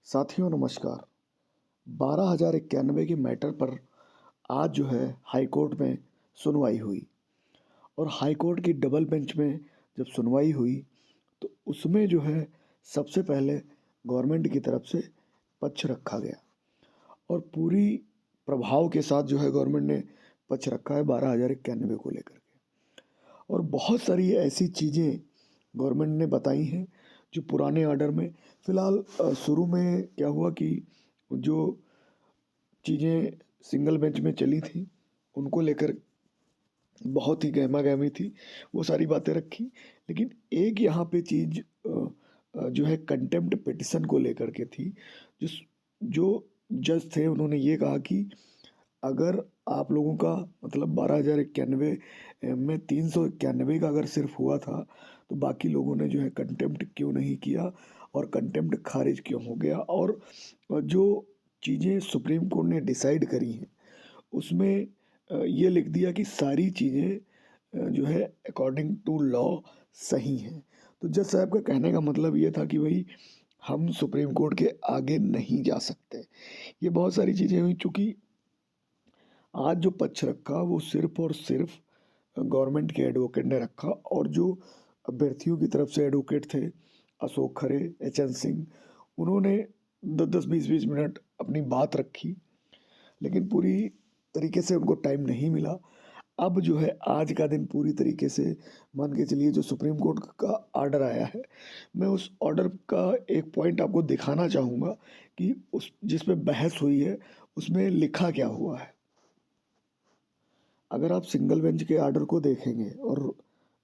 साथियों नमस्कार। 12,091 के मैटर पर आज जो है हाई कोर्ट में सुनवाई हुई और हाई कोर्ट की डबल बेंच में जब सुनवाई हुई तो उसमें जो है सबसे पहले गवर्नमेंट की तरफ से पक्ष रखा गया और पूरी प्रभाव के साथ जो है गवर्नमेंट ने पक्ष रखा है 12,091 को लेकर के। और बहुत सारी ऐसी चीज़ें गवर्नमेंट ने बताई हैं जो पुराने ऑर्डर में फ़िलहाल शुरू में क्या हुआ कि जो चीज़ें सिंगल बेंच में चली थी उनको लेकर बहुत ही गहमा-गहमी थी, वो सारी बातें रखी। लेकिन एक यहाँ पे चीज़ जो है कंटेम्प्ट पिटीशन को लेकर के थी। जिस जो जज थे उन्होंने ये कहा कि अगर आप लोगों का मतलब 12,091 में 391 का अगर सिर्फ हुआ था, तो बाकी लोगों ने जो है कंटेम्प्ट क्यों नहीं किया और कंटेम्प्ट खारिज क्यों हो गया। और जो चीज़ें सुप्रीम कोर्ट ने डिसाइड करी हैं, उसमें ये लिख दिया कि सारी चीज़ें जो है अकॉर्डिंग टू लॉ सही हैं। तो जज साहब का कहने का मतलब ये था कि भई हम सुप्रीम कोर्ट के आगे नहीं जा सकते। ये बहुत सारी चीज़ें हुई चूँकि आज जो पक्ष रखा वो सिर्फ़ और सिर्फ़ गवर्नमेंट के एडवोकेट ने रखा और जो अभ्यर्थियों की तरफ से एडवोकेट थे अशोक खरे, एचएन सिंह, उन्होंने 10-10, 20-20 मिनट अपनी बात रखी, लेकिन पूरी तरीके से उनको टाइम नहीं मिला। अब जो है आज का दिन पूरी तरीके से मान के चलिए जो सुप्रीम कोर्ट का ऑर्डर आया है, मैं उस ऑर्डर का एक पॉइंट आपको दिखाना चाहूँगा कि उस जिस पे बहस हुई है, उसमें लिखा क्या हुआ है। अगर आप सिंगल बेंच के ऑर्डर को देखेंगे और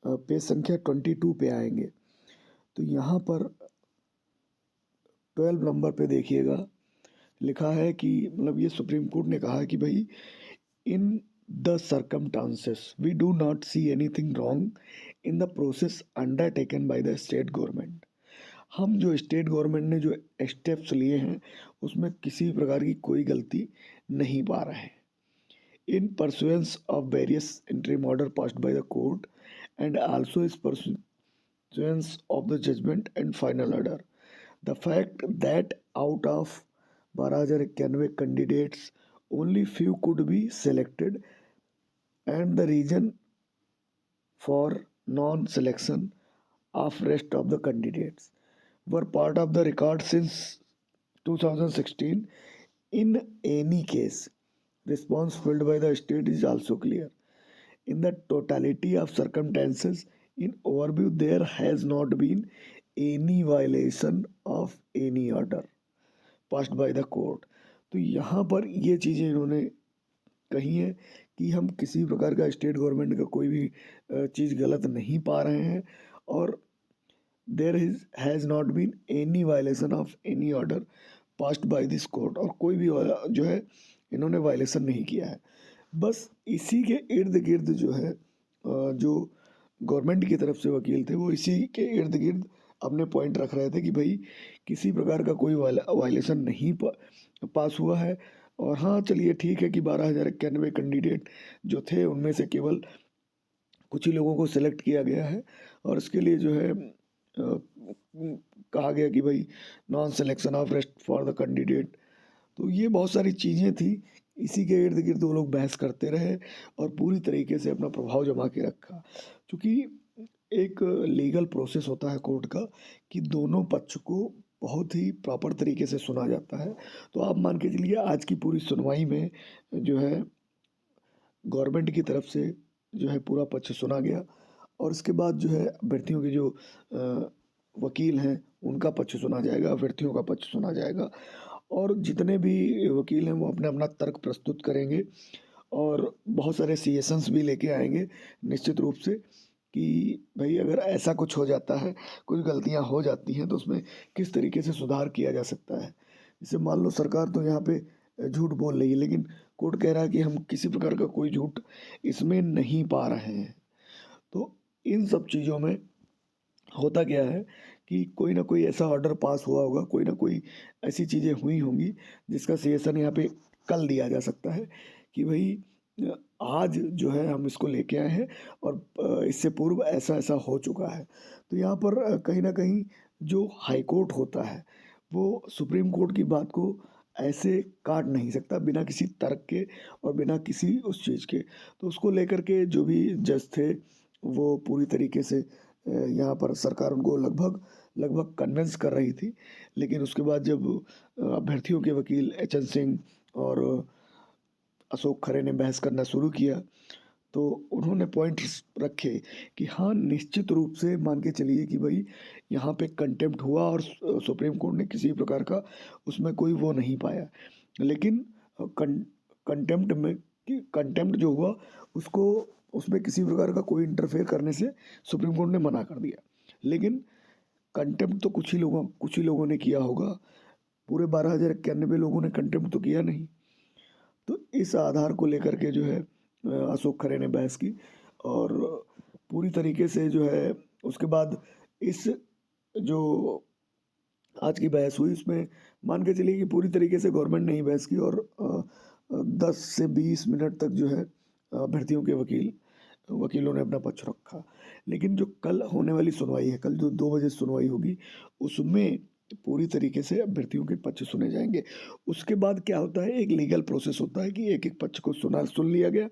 पेज संख्या 22 पे आएँगे, तो यहाँ पर 12 नंबर पे देखिएगा, लिखा है कि मतलब ये सुप्रीम कोर्ट ने कहा है कि भई in the circumstances we do not see anything wrong in the process undertaken by the state government. हम जो स्टेट गवर्नमेंट ने जो स्टेप्स लिए हैं, उसमें किसी प्रकार की कोई गलती नहीं पा रहे हैं। In pursuance of various interim order passed by the court and also is pursuance of the judgment and final order. The fact that out of 12,091 candidates, only few could be selected and the reason for non-selection of rest of the candidates were part of the record since 2016. In any case, response filled by the state is also clear. In the totality of circumstances, in overview, there has not been any violation of any order passed by the court. तो यहाँ पर ये चीज़ें इन्होंने कही है कि हम किसी प्रकार का स्टेट गवर्नमेंट का कोई भी चीज़ गलत नहीं पा रहे हैं और there has not been any violation of any order passed by this court, और कोई भी जो है इन्होंने वायलेशन नहीं किया है। बस इसी के इर्द गिर्द जो है जो गवर्नमेंट की तरफ से वकील थे वो इसी के इर्द गिर्द अपने पॉइंट रख रहे थे कि भाई किसी प्रकार का कोई वायलेशन नहीं पास हुआ है। और हाँ चलिए ठीक है कि 12,091 कैंडिडेट जो थे उनमें से केवल कुछ ही लोगों को सिलेक्ट किया गया है और इसके लिए जो है कहा गया कि भाई non selection of rest for the candidate. तो ये बहुत सारी चीज़ें थी, इसी के इर्द गिर्द वो लोग बहस करते रहे और पूरी तरीके से अपना प्रभाव जमा के रखा। क्योंकि एक लीगल प्रोसेस होता है कोर्ट का कि दोनों पक्ष को बहुत ही प्रॉपर तरीके से सुना जाता है। तो आप मान के चलिए आज की पूरी सुनवाई में जो है गवर्नमेंट की तरफ से जो है पूरा पक्ष सुना गया और उसके बाद जो है अभ्यर्थियों के जो वकील हैं उनका पक्ष सुना जाएगा, अभ्यर्थियों का पक्ष सुना जाएगा और जितने भी वकील हैं वो अपना अपना तर्क प्रस्तुत करेंगे और बहुत सारे सजेशंस भी लेके आएंगे निश्चित रूप से कि भाई अगर ऐसा कुछ हो जाता है, कुछ गलतियां हो जाती हैं तो उसमें किस तरीके से सुधार किया जा सकता है। जैसे मान लो सरकार तो यहाँ पे झूठ बोल रही है, लेकिन कोर्ट कह रहा है कि हम किसी प्रकार का कोई झूठ इसमें नहीं पा रहे हैं। तो इन सब चीज़ों में होता क्या है कि कोई ना कोई ऐसा ऑर्डर पास हुआ होगा, कोई ना कोई ऐसी चीज़ें हुई होंगी जिसका सजेशन यहाँ पे कल दिया जा सकता है कि भाई आज जो है हम इसको लेके आए हैं और इससे पूर्व ऐसा ऐसा हो चुका है। तो यहाँ पर कहीं ना कहीं जो हाई कोर्ट होता है वो सुप्रीम कोर्ट की बात को ऐसे काट नहीं सकता बिना किसी तर्क के और बिना किसी उस चीज़ के। तो उसको लेकर के जो भी जज थे, वो पूरी तरीके से यहाँ पर सरकार उनको लगभग लगभग कन्विंस कर रही थी। लेकिन उसके बाद जब अभ्यर्थियों के वकील एचएन सिंह और अशोक खरे ने बहस करना शुरू किया, तो उन्होंने पॉइंट्स रखे कि हाँ, निश्चित रूप से मान के चलिए कि भाई यहाँ पे कंटेम्प्ट हुआ और सुप्रीम कोर्ट ने किसी प्रकार का उसमें कोई वो नहीं पाया। लेकिन कंटेम्प्ट में कि कंटेम्प्ट जो हुआ उसको उसमें किसी प्रकार का कोई इंटरफेयर करने से सुप्रीम कोर्ट ने मना कर दिया। लेकिन कंटेम्प्ट तो कुछ ही लोगों ने किया होगा, पूरे 12,091 लोगों ने कंटेम्प्ट तो किया नहीं। तो इस आधार को लेकर के जो है अशोक खरे ने बहस की और पूरी तरीके से जो है उसके बाद इस जो आज की बहस हुई उसमें मान के चलिए कि पूरी तरीके से गवर्नमेंट ने ही बहस की और 10 से 20 मिनट तक जो है अभ्यर्थियों के वकीलों ने अपना पक्ष रखा। लेकिन जो कल होने वाली सुनवाई है, कल जो 2 बजे सुनवाई होगी, उसमें पूरी तरीके से अभ्यर्थियों के पक्ष सुने जाएँगे। उसके बाद क्या होता है, एक लीगल प्रोसेस होता है कि एक-एक पक्ष को सुन लिया गया।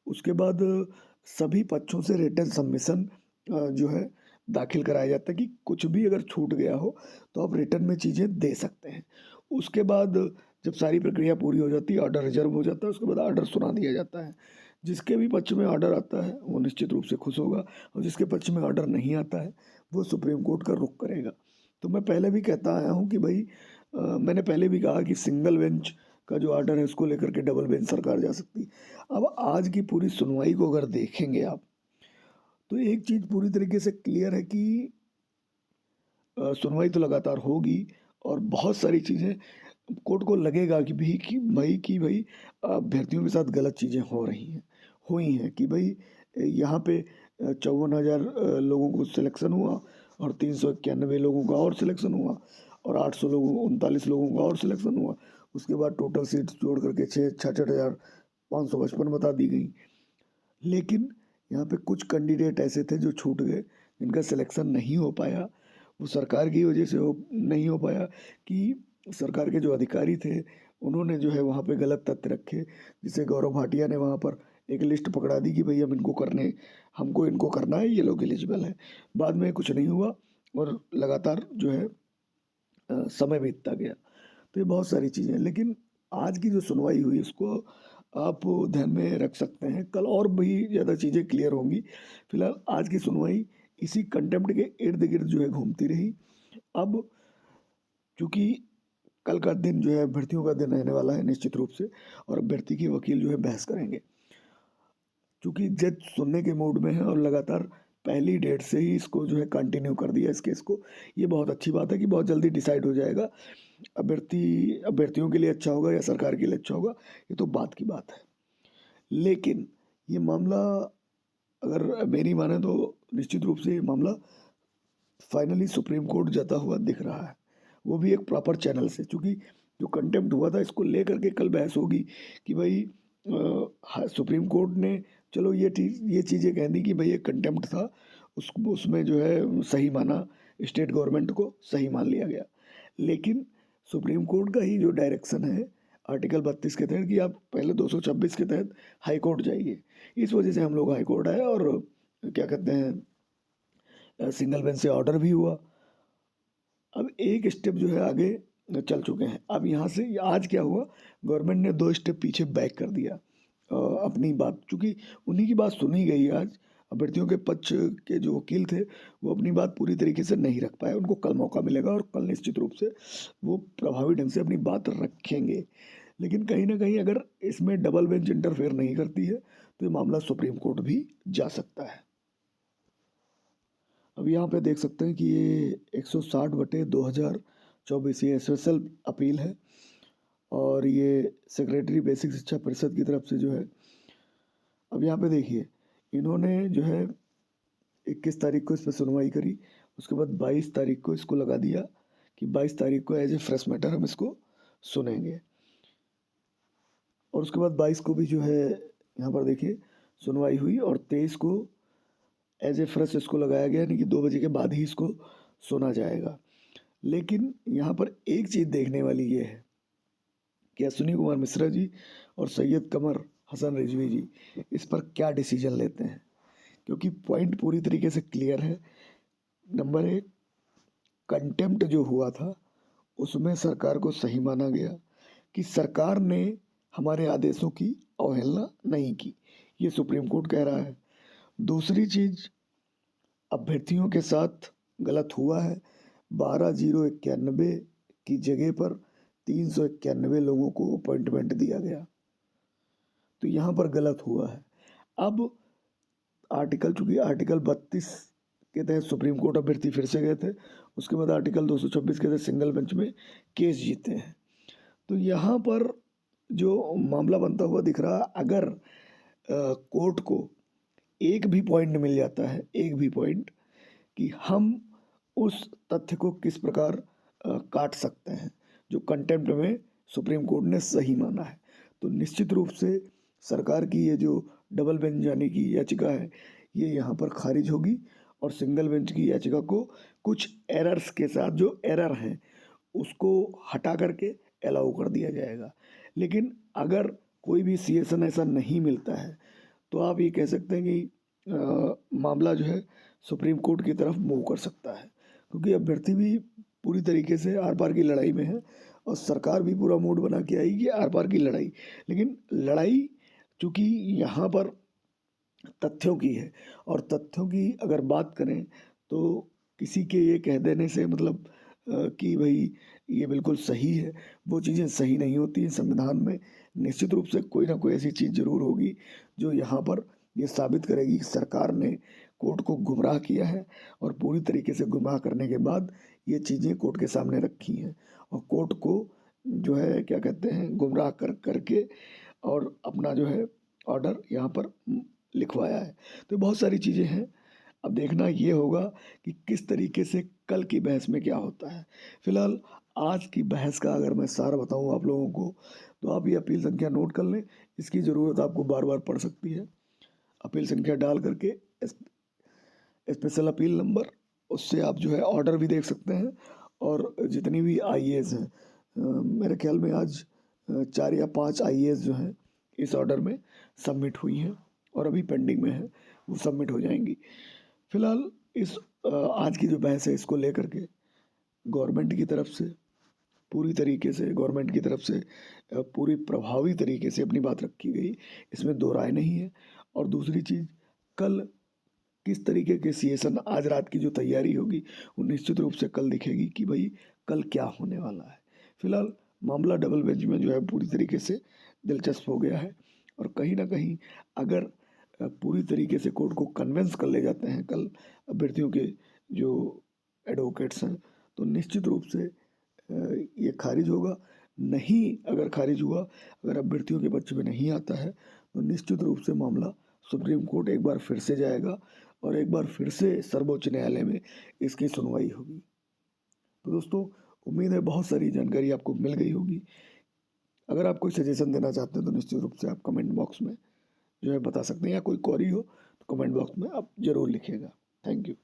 उसके बाद सभी पक्षों से रिटन सबमिशन जो है दाखिल कराया जाता है कि कुछ भी अगर छूट गया हो, तो आप रिटन में चीज़ें दे सकते हैं। उसके बाद जब सारी प्रक्रिया पूरी हो जाती है, ऑर्डर रिज़र्व हो जाता है, उसके बाद ऑर्डर सुना दिया जाता है। जिसके भी पक्ष में ऑर्डर आता है, वो निश्चित रूप से खुश होगा और जिसके पक्ष में ऑर्डर नहीं आता है, वो सुप्रीम कोर्ट का रुख करेगा। तो मैं पहले भी कहता आया हूँ कि भई मैंने पहले भी कहा कि सिंगल बेंच का जो ऑर्डर है, उसको लेकर के डबल बेंच सरकार जा सकती है। अब आज की पूरी सुनवाई को अगर देखेंगे आप, तो एक चीज़ पूरी तरीके से क्लियर है कि सुनवाई तो लगातार होगी और बहुत सारी चीज़ें कोर्ट को लगेगा कि भई अभ्यर्थियों के साथ गलत चीज़ें हो रही हैं, हुई हैं कि भई यहाँ पे 54,000 लोगों को सिलेक्शन हुआ और 391 लोगों का और सिलेक्शन हुआ और 39 लोगों का और सिलेक्शन हुआ। उसके बाद टोटल सीट्स जोड़ करके 66,555 बता दी गई। लेकिन यहाँ पे कुछ कैंडिडेट ऐसे थे जो छूट गए, जिनका सिलेक्शन नहीं हो पाया। वो सरकार की वजह से हो नहीं हो पाया कि सरकार के जो अधिकारी थे, उन्होंने जो है वहाँ पे गलत तथ्य रखे। जैसे गौरव भाटिया ने वहाँ पर एक लिस्ट पकड़ा दी कि भई अब हमको इनको करना है, ये लोग एलिजिबल हैं। बाद में कुछ नहीं हुआ और लगातार जो है समय बीतता गया। तो ये बहुत सारी चीज़ें हैं, लेकिन आज की जो सुनवाई हुई उसको आप ध्यान में रख सकते हैं। कल और भी ज़्यादा चीज़ें क्लियर होंगी। फिलहाल आज की सुनवाई इसी कंटेम्प्ट के इर्द-गिर्द जो है घूमती रही। अब चूँकि कल का दिन जो है अभ्यर्थियों का दिन रहने वाला है निश्चित रूप से और अभ्यर्थी के वकील जो है बहस करेंगे। चूँकि जज सुनने के मूड में है और लगातार पहली डेट से ही इसको जो है कंटिन्यू कर दिया इस केस को। ये बहुत अच्छी बात है कि बहुत जल्दी डिसाइड हो जाएगा। अभ्यर्थियों के लिए अच्छा होगा या सरकार के लिए अच्छा होगा, ये तो बात की बात है। लेकिन ये मामला अगर मेरी माने तो निश्चित रूप से ये मामला फाइनली सुप्रीम कोर्ट जाता हुआ दिख रहा है। वो भी एक प्रॉपर चैनल से, चूँकि जो कंटेम्प्ट हुआ था इसको लेकर के कल बहस होगी कि भई सुप्रीम कोर्ट ने चलो ये चीज़ें कह दी कि भई ये कंटेम्प्ट था, उसमें जो है सही माना, स्टेट गवर्नमेंट को सही मान लिया गया। लेकिन सुप्रीम कोर्ट का ही जो डायरेक्शन है आर्टिकल 32 के तहत कि आप पहले 226 के तहत हाई कोर्ट जाइए। इस वजह से हम लोग हाई कोर्ट आए और क्या कहते हैं सिंगल बेंच से ऑर्डर भी हुआ। अब एक स्टेप जो है आगे चल चुके हैं। अब यहाँ से आज क्या हुआ, गवर्नमेंट ने 2 स्टेप पीछे बैक कर दिया अपनी बात, चूँकि उन्हीं की बात सुनी गई आज। अभ्यर्थियों के पक्ष के जो वकील थे, वो अपनी बात पूरी तरीके से नहीं रख पाए। उनको कल मौका मिलेगा और कल निश्चित रूप से वो प्रभावी ढंग से अपनी बात रखेंगे। लेकिन कहीं न कहीं अगर इसमें डबल बेंच इंटरफेयर नहीं करती है, तो ये मामला सुप्रीम कोर्ट भी जा सकता है। अब यहाँ पे देख सकते हैं कि ये 160/2024 ये स्पेशल अपील है और ये सेक्रेटरी बेसिक शिक्षा परिषद की तरफ से जो है। अब यहाँ पे देखिए, इन्होंने जो है 21 तारीख को इस पे सुनवाई करी, उसके बाद 22 तारीख को इसको लगा दिया कि 22 तारीख को एज ए फ्रेश मैटर हम इसको सुनेंगे और उसके बाद 22 को भी जो है यहाँ पर देखिए सुनवाई हुई और 23 को एज ए फ्रेश इसको लगाया गया, यानी कि 2 बजे के बाद ही इसको सुना जाएगा। लेकिन यहाँ पर एक चीज़ देखने वाली ये है कि अश्विनी कुमार मिश्रा जी और सैयद कमर हसन रिजवी जी इस पर क्या डिसीजन लेते हैं, क्योंकि पॉइंट पूरी तरीके से क्लियर है। नंबर एक, कंटेम्प्ट जो हुआ था उसमें सरकार को सही माना गया कि सरकार ने हमारे आदेशों की अवहेलना नहीं की, ये सुप्रीम कोर्ट कह रहा है। दूसरी चीज, अभ्यर्थियों के साथ गलत हुआ है। 12,091 की जगह पर 391 लोगों को अपॉइंटमेंट दिया गया, तो यहाँ पर गलत हुआ है। अब चूंकि आर्टिकल 32 के तहत सुप्रीम कोर्ट अभ्यर्थी फिर से गए थे, उसके बाद आर्टिकल 226 के तहत सिंगल बेंच में केस जीते हैं। तो यहाँ पर जो मामला बनता हुआ दिख रहा, अगर कोर्ट को एक भी पॉइंट मिल जाता है, एक भी पॉइंट, कि हम उस तथ्य को किस प्रकार काट सकते हैं जो कंटेम्प्ट में सुप्रीम कोर्ट ने सही माना है, तो निश्चित रूप से सरकार की ये जो डबल बेंच जाने की याचिका है ये यहाँ पर खारिज होगी और सिंगल बेंच की याचिका को कुछ एरर्स के साथ, जो एरर हैं उसको हटा करके अलाउ कर दिया जाएगा। लेकिन अगर कोई भी सीएसन ऐसा नहीं मिलता है तो आप ये कह सकते हैं कि मामला जो है सुप्रीम कोर्ट की तरफ मूव कर सकता है, क्योंकि अभ्यर्थी भी पूरी तरीके से आर पार की लड़ाई में है और सरकार भी पूरा मूड बना के आई कि आर पार की लड़ाई। लेकिन लड़ाई चूंकि यहाँ पर तथ्यों की है, और तथ्यों की अगर बात करें तो किसी के ये कह देने से मतलब कि भाई ये बिल्कुल सही है, वो चीज़ें सही नहीं होती हैं। संविधान में निश्चित रूप से कोई ना कोई ऐसी चीज़ जरूर होगी जो यहाँ पर ये साबित करेगी कि सरकार ने कोर्ट को गुमराह किया है, और पूरी तरीके से गुमराह करने के बाद ये चीज़ें कोर्ट के सामने रखी हैं और कोर्ट को जो है क्या कहते हैं गुमराह करके और अपना जो है ऑर्डर यहाँ पर लिखवाया है। तो बहुत सारी चीज़ें हैं, अब देखना ये होगा कि किस तरीके से कल की बहस में क्या होता है। फिलहाल आज की बहस का अगर मैं सार बताऊं आप लोगों को, तो आप ये अपील संख्या नोट कर लें, इसकी ज़रूरत आपको बार बार पड़ सकती है। अपील संख्या डाल करके स्पेशल अपील नंबर, उससे आप जो है ऑर्डर भी देख सकते हैं, और जितनी भी आईएएस हैं, मेरे ख्याल में आज 4 या 5 आईएएस जो हैं इस ऑर्डर में सबमिट हुई हैं और अभी पेंडिंग में है, वो सबमिट हो जाएंगी। फिलहाल इस आज की जो बहस है इसको लेकर के गवर्नमेंट की तरफ से पूरी तरीके से, गवर्नमेंट की तरफ से पूरी प्रभावी तरीके से अपनी बात रखी गई, इसमें दो राय नहीं है। और दूसरी चीज़, कल किस तरीके के सीएसन, आज रात की जो तैयारी होगी वो निश्चित रूप से कल दिखेगी कि भाई कल क्या होने वाला है। फिलहाल मामला डबल बेंच में जो है पूरी तरीके से दिलचस्प हो गया है, और कहीं ना कहीं अगर पूरी तरीके से कोर्ट को कन्विंस कर ले जाते हैं कल अभ्यर्थियों के जो एडवोकेट्स हैं, तो निश्चित रूप से ये खारिज होगा। नहीं, अगर खारिज हुआ, अगर अभ्यर्थियों के पक्ष में नहीं आता है, तो निश्चित रूप से मामला सुप्रीम कोर्ट एक बार फिर से जाएगा और एक बार फिर से सर्वोच्च न्यायालय में इसकी सुनवाई होगी। तो दोस्तों, उम्मीद है बहुत सारी जानकारी आपको मिल गई होगी। अगर आप कोई सजेशन देना चाहते हैं तो निश्चित रूप से आप कमेंट बॉक्स में जो है बता सकते हैं, या कोई क्वेरी हो तो कमेंट बॉक्स में आप ज़रूर लिखिएगा। Thank you.